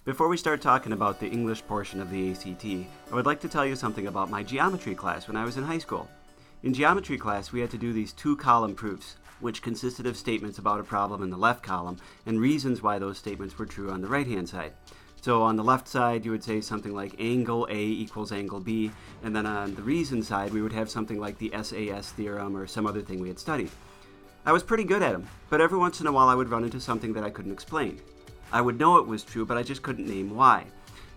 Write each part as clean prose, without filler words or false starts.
Before we start talking about the English portion of the ACT, I would like to tell you something about my geometry class when I was in high school. In geometry class, we had to do these two-column proofs, which consisted of statements about a problem in the left column and reasons why those statements were true on the right-hand side. So on the left side, you would say something like angle A equals angle B, and then on the reason side, we would have something like the SAS theorem or some other thing we had studied. I was pretty good at them, but every once in a while I would run into something that I couldn't explain. I would know it was true, but I just couldn't name why.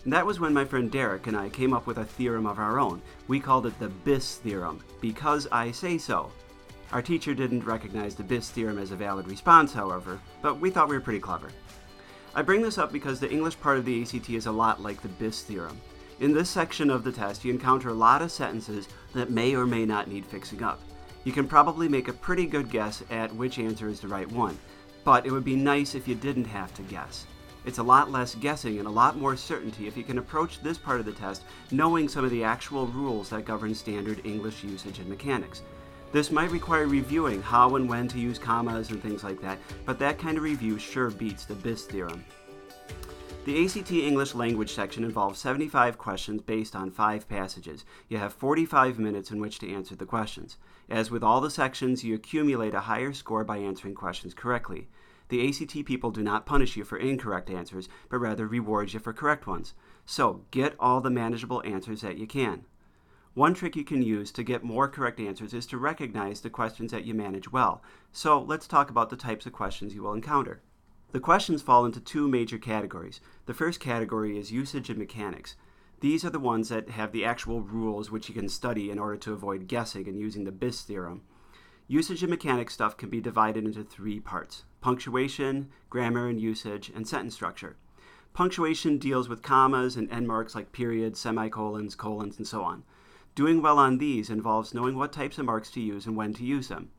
And that was when my friend Derek and I came up with a theorem of our own. We called it the BIS theorem, because I say so. Our teacher didn't recognize the BIS theorem as a valid response, however, but we thought we were pretty clever. I bring this up because the English part of the ACT is a lot like the BIS theorem. In this section of the test, you encounter a lot of sentences that may or may not need fixing up. You can probably make a pretty good guess at which answer is the right one, but it would be nice if you didn't have to guess. It's a lot less guessing and a lot more certainty if you can approach this part of the test knowing some of the actual rules that govern standard English usage and mechanics. This might require reviewing how and when to use commas and things like that, but that kind of review sure beats the BIS theorem. The ACT English language section involves 75 questions based on 5 passages. You have 45 minutes in which to answer the questions. As with all the sections, you accumulate a higher score by answering questions correctly. The ACT people do not punish you for incorrect answers, but rather reward you for correct ones. So, get all the manageable answers that you can. One trick you can use to get more correct answers is to recognize the questions that you manage well. So, let's talk about the types of questions you will encounter. The questions fall into 2 major categories. The first category is usage and mechanics. These are the ones that have the actual rules which you can study in order to avoid guessing and using the BIS theorem. Usage and mechanics stuff can be divided into 3 parts: punctuation, grammar and usage, and sentence structure. Punctuation deals with commas and end marks like periods, semicolons, colons, and so on. Doing well on these involves knowing what types of marks to use and when to use them.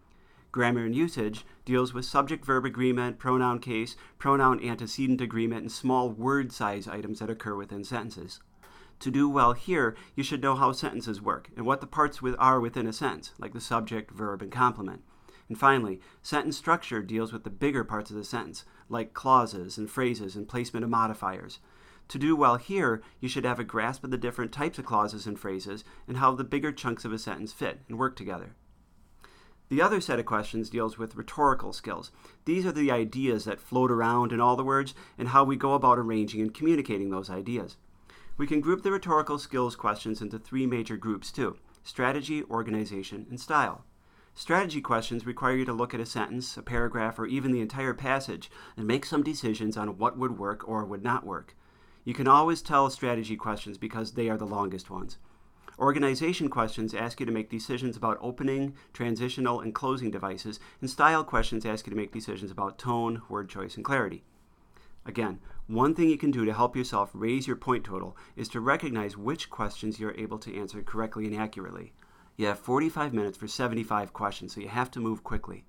Grammar and usage deals with subject-verb agreement, pronoun case, pronoun antecedent agreement, and small word size items that occur within sentences. To do well here, you should know how sentences work and what the parts are within a sentence, like the subject, verb, and complement. And finally, sentence structure deals with the bigger parts of the sentence, like clauses and phrases and placement of modifiers. To do well here, you should have a grasp of the different types of clauses and phrases and how the bigger chunks of a sentence fit and work together. The other set of questions deals with rhetorical skills. These are the ideas that float around in all the words and how we go about arranging and communicating those ideas. We can group the rhetorical skills questions into 3 major groups too: strategy, organization, and style. Strategy questions require you to look at a sentence, a paragraph, or even the entire passage and make some decisions on what would work or would not work. You can always tell strategy questions because they are the longest ones. Organization questions ask you to make decisions about opening, transitional, and closing devices, and style questions ask you to make decisions about tone, word choice, and clarity. Again, one thing you can do to help yourself raise your point total is to recognize which questions you're able to answer correctly and accurately. You have 45 minutes for 75 questions, so you have to move quickly.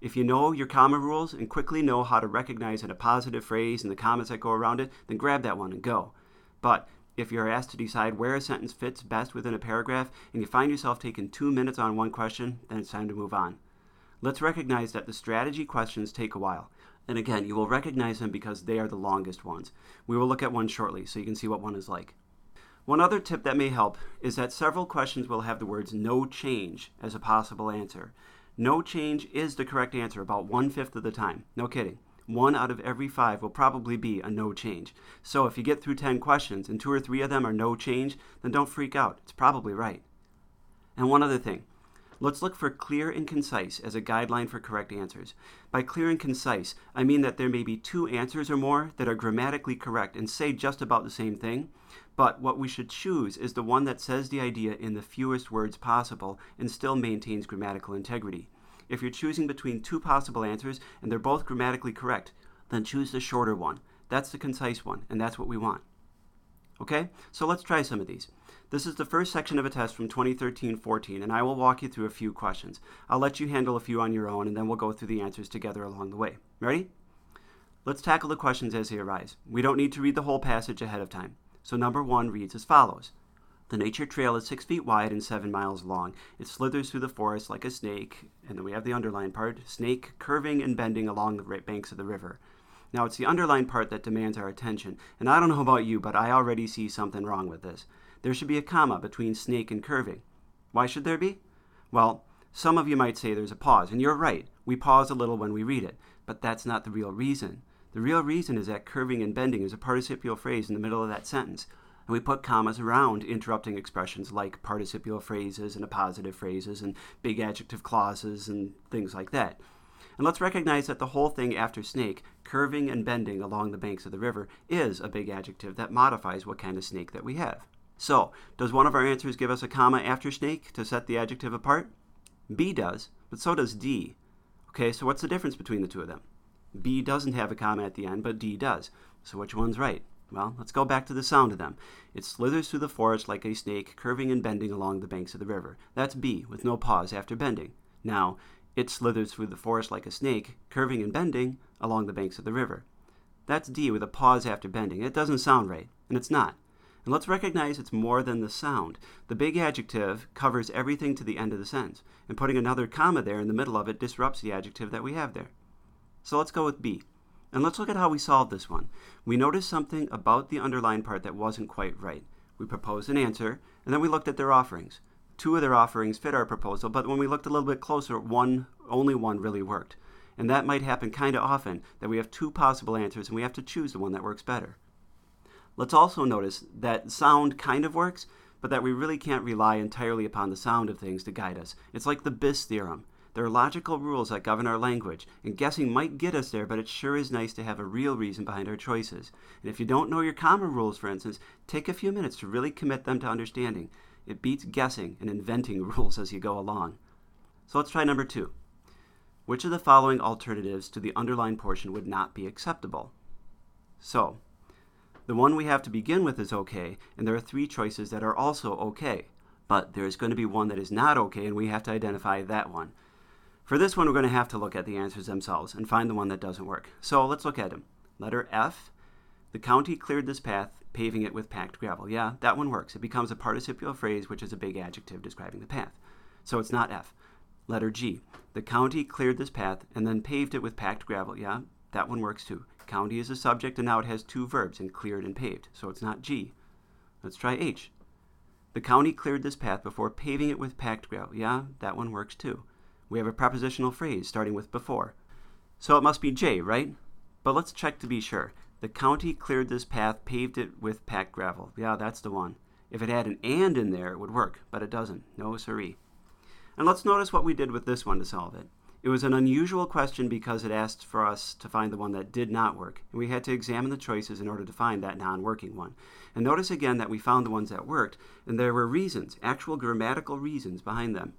If you know your comma rules and quickly know how to recognize an appositive phrase and the commas that go around it, then grab that one and go. But if you're asked to decide where a sentence fits best within a paragraph and you find yourself taking 2 minutes on one question, then it's time to move on. Let's recognize that the strategy questions take a while. And again, you will recognize them because they are the longest ones. We will look at one shortly so you can see what one is like. One other tip that may help is that several questions will have the words no change as a possible answer. No change is the correct answer about 1/5 of the time. No kidding. 1 out of every 5 will probably be a no change. So if you get through 10 questions and 2 or 3 of them are no change, then don't freak out. It's probably right. And one other thing. Let's look for clear and concise as a guideline for correct answers. By clear and concise, I mean that there may be 2 answers or more that are grammatically correct and say just about the same thing, but what we should choose is the one that says the idea in the fewest words possible and still maintains grammatical integrity. If you're choosing between 2 possible answers and they're both grammatically correct, then choose the shorter one. That's the concise one, and that's what we want. Okay, so let's try some of these. This is the first section of a test from 2013-14, and I will walk you through a few questions. I'll let you handle a few on your own, and then we'll go through the answers together along the way. Ready? Let's tackle the questions as they arise. We don't need to read the whole passage ahead of time. So number 1 reads as follows. The nature trail is 6 feet wide and 7 miles long. It slithers through the forest like a snake, and then we have the underlined part, snake curving and bending along the banks of the river. Now, it's the underlined part that demands our attention, and I don't know about you, but I already see something wrong with this. There should be a comma between snake and curving. Why should there be? Well, some of you might say there's a pause, and you're right. We pause a little when we read it, but that's not the real reason. The real reason is that curving and bending is a participial phrase in the middle of that sentence, and we put commas around interrupting expressions like participial phrases and appositive phrases and big adjective clauses and things like that. And let's recognize that the whole thing after snake, curving and bending along the banks of the river, is a big adjective that modifies what kind of snake that we have. So, does one of our answers give us a comma after snake to set the adjective apart? B does, but so does D. Okay, so what's the difference between the two of them? B doesn't have a comma at the end, but D does. So which one's right? Well, let's go back to the sound of them. It slithers through the forest like a snake, curving and bending along the banks of the river. That's B, with no pause after bending. Now, it slithers through the forest like a snake, curving and bending along the banks of the river. That's D with a pause after bending. It doesn't sound right, and it's not. And let's recognize it's more than the sound. The big adjective covers everything to the end of the sentence, and putting another comma there in the middle of it disrupts the adjective that we have there. So let's go with B. And let's look at how we solved this one. We noticed something about the underlined part that wasn't quite right. We proposed an answer, and then we looked at their offerings. Two of their offerings fit our proposal, but when we looked a little bit closer, only one really worked. And that might happen kind of often, that we have two possible answers and we have to choose the one that works better. Let's also notice that sound kind of works, but that we really can't rely entirely upon the sound of things to guide us. It's like the BIS theorem. There are logical rules that govern our language, and guessing might get us there, but it sure is nice to have a real reason behind our choices. And if you don't know your comma rules, for instance, take a few minutes to really commit them to understanding. It beats guessing and inventing rules as you go along. So let's try number 2. Which of the following alternatives to the underlined portion would not be acceptable? So, the one we have to begin with is okay, and there are 3 choices that are also okay. But there is going to be one that is not okay, and we have to identify that one. For this one, we're going to have to look at the answers themselves and find the one that doesn't work. So let's look at them. Letter F, the county cleared this path, paving it with packed gravel. Yeah, that one works. It becomes a participial phrase, which is a big adjective describing the path. So it's not F. Letter G, the county cleared this path and then paved it with packed gravel. Yeah, that one works too. County is a subject, and now it has 2 verbs in cleared and paved. So it's not G. Let's try H. The county cleared this path before paving it with packed gravel. Yeah, that one works too. We have a prepositional phrase starting with before. So it must be J, right? But let's check to be sure. The county cleared this path, paved it with packed gravel. Yeah, that's the one. If it had an and in there, it would work, but it doesn't. No siree. And let's notice what we did with this one to solve it. It was an unusual question because it asked for us to find the one that did not work, and we had to examine the choices in order to find that non-working one. And notice again that we found the ones that worked, and there were reasons, actual grammatical reasons behind them.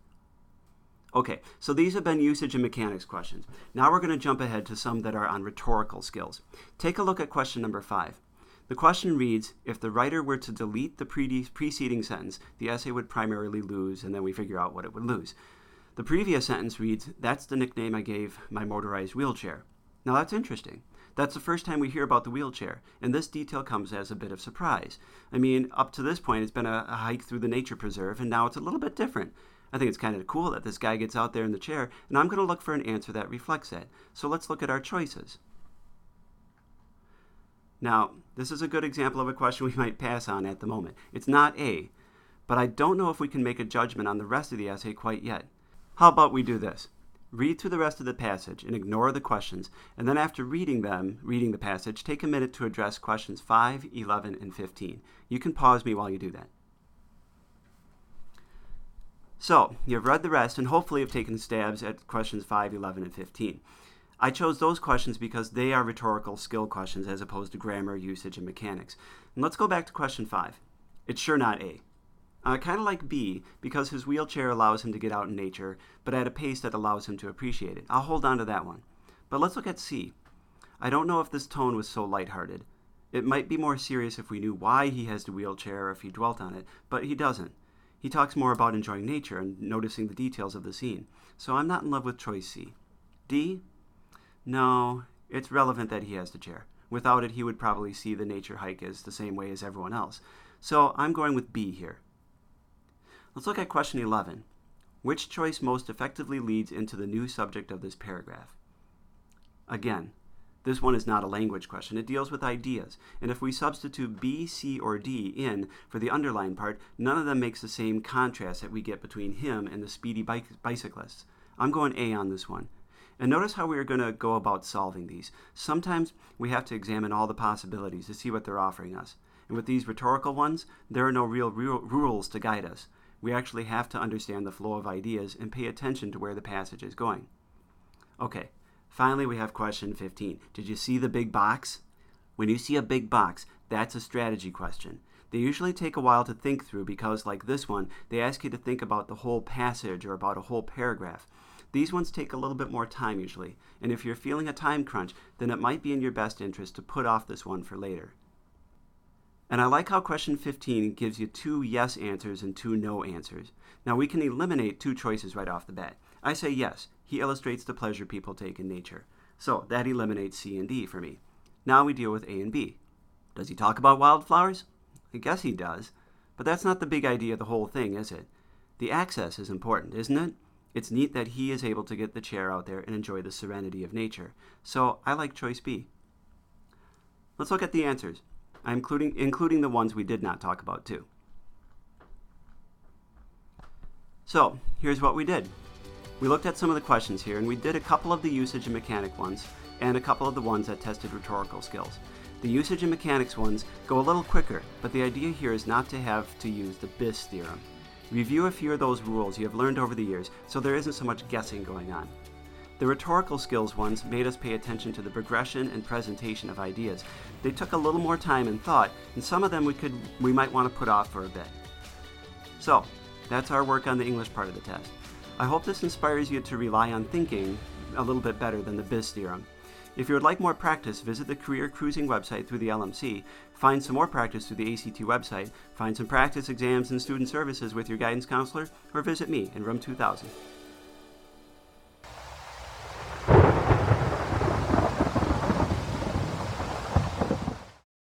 Okay, so these have been usage and mechanics questions. Now we're going to jump ahead to some that are on rhetorical skills. Take a look at question number 5. The question reads, if the writer were to delete the preceding sentence, the essay would primarily lose, and then we figure out what it would lose. The previous sentence reads, that's the nickname I gave my motorized wheelchair. Now that's interesting. That's the first time we hear about the wheelchair, and this detail comes as a bit of surprise. I mean, up to this point, it's been a hike through the nature preserve, and now it's a little bit different. I think it's kind of cool that this guy gets out there in the chair, and I'm going to look for an answer that reflects that. So let's look at our choices. Now, this is a good example of a question we might pass on at the moment. It's not A, but I don't know if we can make a judgment on the rest of the essay quite yet. How about we do this? Read through the rest of the passage and ignore the questions, and then after reading the passage, take a minute to address questions 5, 11, and 15. You can pause me while you do that. So, you've read the rest and hopefully have taken stabs at questions 5, 11, and 15. I chose those questions because they are rhetorical skill questions as opposed to grammar, usage, and mechanics. And let's go back to question 5. It's sure not A. Kind of like B, because his wheelchair allows him to get out in nature, but at a pace that allows him to appreciate it. I'll hold on to that one. But let's look at C. I don't know if this tone was so lighthearted. It might be more serious if we knew why he has the wheelchair or if he dwelt on it, but he doesn't. He talks more about enjoying nature and noticing the details of the scene. So I'm not in love with choice C. D? No, it's relevant that he has the chair. Without it, he would probably see the nature hike as the same way as everyone else. So I'm going with B here. Let's look at question 11. Which choice most effectively leads into the new subject of this paragraph? Again, This one is not a language question. It deals with ideas. And if we substitute B, C, or D in for the underlined part, none of them makes the same contrast that we get between him and the speedy bicyclists. I'm going A on this one. And notice how we're going to go about solving these. Sometimes we have to examine all the possibilities to see what they're offering us. And with these rhetorical ones, there are no real rules to guide us. We actually have to understand the flow of ideas and pay attention to where the passage is going. Okay, finally we have question 15. Did you see the big box? When you see a big box, that's a strategy question. They usually take a while to think through because, like this one, they ask you to think about the whole passage or about a whole paragraph. These ones take a little bit more time usually, and if you're feeling a time crunch, then it might be in your best interest to put off this one for later. And I like how question 15 gives you 2 yes answers and 2 no answers. Now we can eliminate 2 choices right off the bat. I say yes, he illustrates the pleasure people take in nature. So that eliminates C and D for me. Now we deal with A and B. Does he talk about wildflowers? I guess he does, but that's not the big idea of the whole thing, is it? The access is important, isn't it? It's neat that he is able to get the chair out there and enjoy the serenity of nature. So I like choice B. Let's look at the answers. I'm including the ones we did not talk about too. So here's what we did. We looked at some of the questions here, and we did a couple of the usage and mechanic ones and a couple of the ones that tested rhetorical skills. The usage and mechanics ones go a little quicker, but the idea here is not to have to use the BIS theorem. Review a few of those rules you have learned over the years so there isn't so much guessing going on. The rhetorical skills ones made us pay attention to the progression and presentation of ideas. They took a little more time and thought, and some of them we might want to put off for a bit. So, that's our work on the English part of the test. I hope this inspires you to rely on thinking a little bit better than the BIS theorem. If you would like more practice, visit the Career Cruising website through the LMC, find some more practice through the ACT website, find some practice exams and student services with your guidance counselor, or visit me in room 2000.